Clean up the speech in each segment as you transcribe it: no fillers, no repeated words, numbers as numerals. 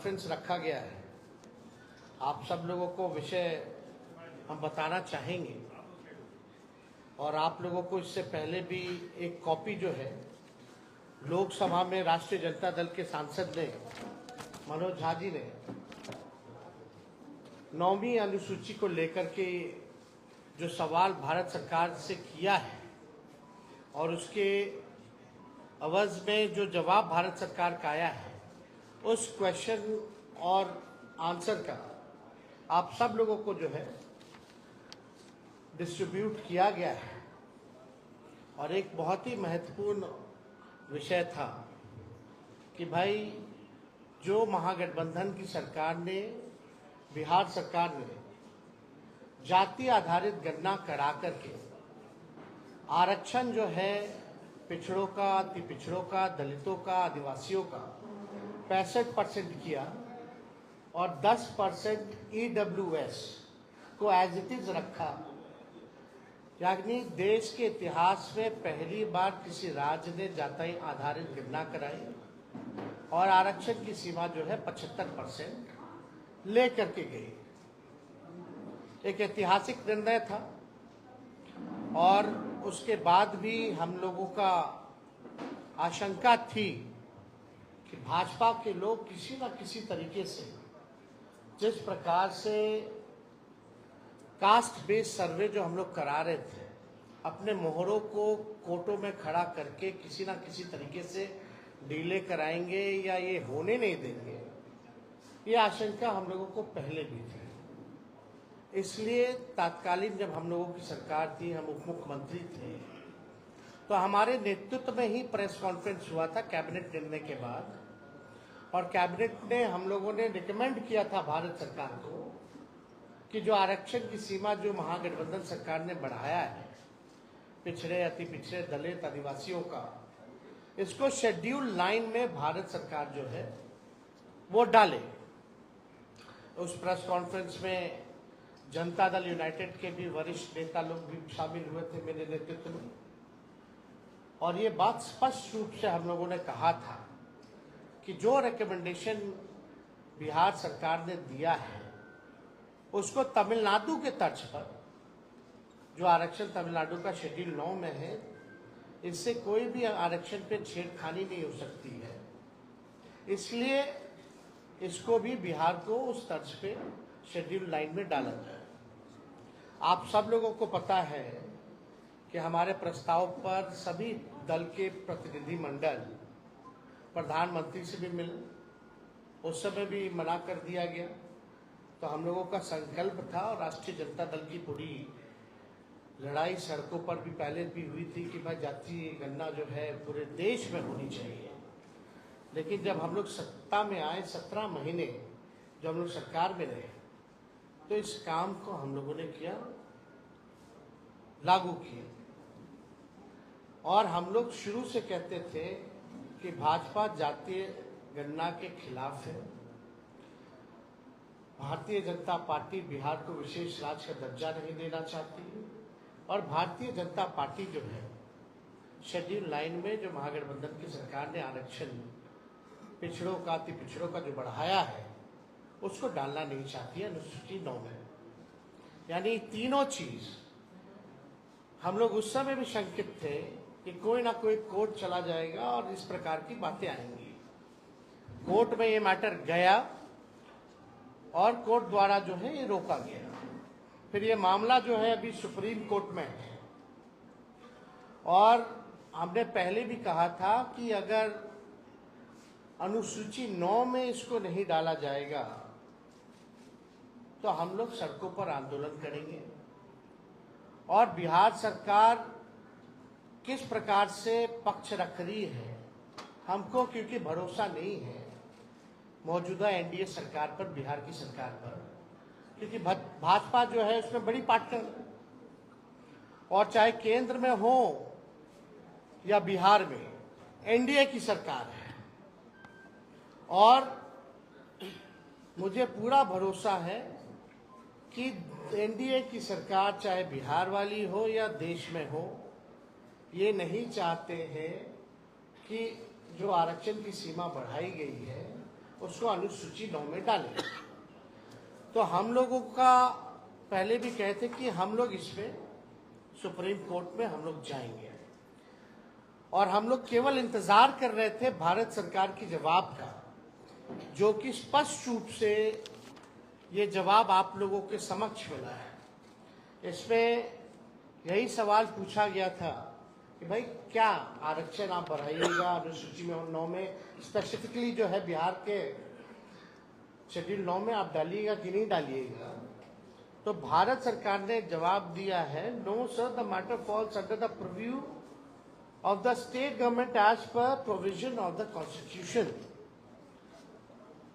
Conference रखा गया है, आप सब लोगों को विषय हम बताना चाहेंगे और आप लोगों को इससे पहले भी एक कॉपी जो है लोकसभा में राष्ट्रीय जनता दल के सांसद ने मनोज झा जी ने 9वीं अनुसूची को लेकर के जो सवाल भारत सरकार से किया है और उसके अवज में जो जवाब भारत सरकार का आया है, उस क्वेश्चन और आंसर का आप सब लोगों को जो है डिस्ट्रीब्यूट किया गया है। और एक बहुत ही महत्वपूर्ण विषय था कि भाई जो महागठबंधन की सरकार ने, बिहार सरकार ने जाति आधारित गणना करा करके आरक्षण जो है पिछड़ों का, अति पिछड़ों का, दलितों का, आदिवासियों का 65% किया और 10% EWS को एज इट इज रखा। यानी देश के इतिहास में पहली बार किसी राज्य ने जाति आधारित गणना कराई और आरक्षण की सीमा जो है 75% लेकर के गई। एक ऐतिहासिक निर्णय था और उसके बाद भी हम लोगों का आशंका थी कि भाजपा के लोग किसी न किसी तरीके से जिस प्रकार से कास्ट बेस्ड सर्वे जो हम लोग करा रहे थे, अपने मोहरों को कोर्टों में खड़ा करके किसी न किसी तरीके से डिले कराएंगे या ये होने नहीं देंगे, ये आशंका हम लोगों को पहले भी थी। इसलिए तत्कालीन जब हम लोगों की सरकार थी, हम उप मुख्यमंत्री थे, तो हमारे नेतृत्व में ही प्रेस कॉन्फ्रेंस हुआ था कैबिनेट निर्णय के बाद, और कैबिनेट ने हम लोगों ने रिकमेंड किया था भारत सरकार को कि जो आरक्षण की सीमा जो महागठबंधन सरकार ने बढ़ाया है पिछड़े, अति पिछड़े, दलित, आदिवासियों का, इसको शेड्यूल 9 में भारत सरकार जो है वो डाले। उस प्रेस कॉन्फ्रेंस में जनता दल यूनाइटेड के भी वरिष्ठ नेता लोग भी शामिल हुए थे मेरे नेतृत्व में, और ये बात स्पष्ट रूप से हम लोगों ने कहा था कि जो रिकमेंडेशन बिहार सरकार ने दिया है उसको तमिलनाडु के तर्ज पर, जो आरक्षण तमिलनाडु का शेड्यूल 9 में है, इससे कोई भी आरक्षण पे छेड़खानी नहीं हो सकती है, इसलिए इसको भी बिहार को उस तर्ज पे शेड्यूल 9 में डाला जाए। आप सब लोगों को पता है कि हमारे प्रस्ताव पर सभी दल के प्रतिनिधि मंडल प्रधानमंत्री से भी मिले, उस समय भी मना कर दिया गया। तो हम लोगों का संकल्प था और राष्ट्रीय जनता दल की पूरी लड़ाई सड़कों पर भी पहले भी हुई थी कि भाई जातीय गणना जो है पूरे देश में होनी चाहिए। लेकिन जब हम लोग सत्ता में आए, 17 महीने जब हम लोग सरकार में रहे, तो इस काम को हम लोगों ने किया, लागू किया। और हम लोग शुरू से कहते थे कि भाजपा जातीय गणना के खिलाफ है। भारतीय जनता पार्टी बिहार को विशेष राज्य का दर्जा नहीं देना चाहती है और भारतीय जनता पार्टी जो है शेड्यूल 9 में जो महागठबंधन की सरकार ने आरक्षण पिछड़ों का, अति पिछड़ों का जो बढ़ाया है, उसको डालना नहीं चाहती है अनुसूची 9 में। यानी तीनों चीज हम लोग उस समय भी शंकित थे कि कोई ना कोई कोर्ट चला जाएगा और इस प्रकार की बातें आएंगी। कोर्ट में ये मैटर गया और कोर्ट द्वारा जो है ये रोका गया। फिर ये मामला जो है अभी सुप्रीम कोर्ट में है और हमने पहले भी कहा था कि अगर अनुसूची 9 में इसको नहीं डाला जाएगा तो हम लोग सड़कों पर आंदोलन करेंगे। और बिहार सरकार किस प्रकार से पक्ष रख रही है हमको, क्योंकि भरोसा नहीं है मौजूदा एनडीए सरकार पर, बिहार की सरकार पर, क्योंकि भाजपा जो है उसमें बड़ी पार्टनर, और चाहे केंद्र में हो या बिहार में एनडीए की सरकार है। और मुझे पूरा भरोसा है कि एनडीए की सरकार चाहे बिहार वाली हो या देश में हो, ये नहीं चाहते हैं कि जो आरक्षण की सीमा बढ़ाई गई है उसको अनुसूची 9 में डालें। तो हम लोगों का पहले भी कहे थे कि हम लोग इसमें सुप्रीम कोर्ट में हम लोग जाएंगे, और हम लोग केवल इंतजार कर रहे थे भारत सरकार की जवाब का, जो कि स्पष्ट रूप से ये जवाब आप लोगों के समक्ष मिला है। इसमें यही सवाल पूछा गया था कि भाई क्या आरक्षण आप बढ़ाइएगा अनुसूची में 9 में, स्पेसिफिकली जो है बिहार के शेड्यूल 9 में आप डालिएगा कि नहीं डालिएगा। तो भारत सरकार ने जवाब दिया है, no sir, the matter falls under the purview of the state government as per provision of the constitution.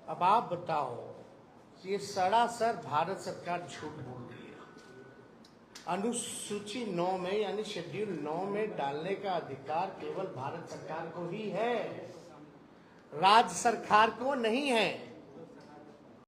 अब आप बताओ, ये सरासर भारत सरकार झूठ बोल रही है। अनुसूची 9 में यानी शेड्यूल 9 में डालने का अधिकार केवल भारत सरकार को ही है, राज्य सरकार को नहीं है।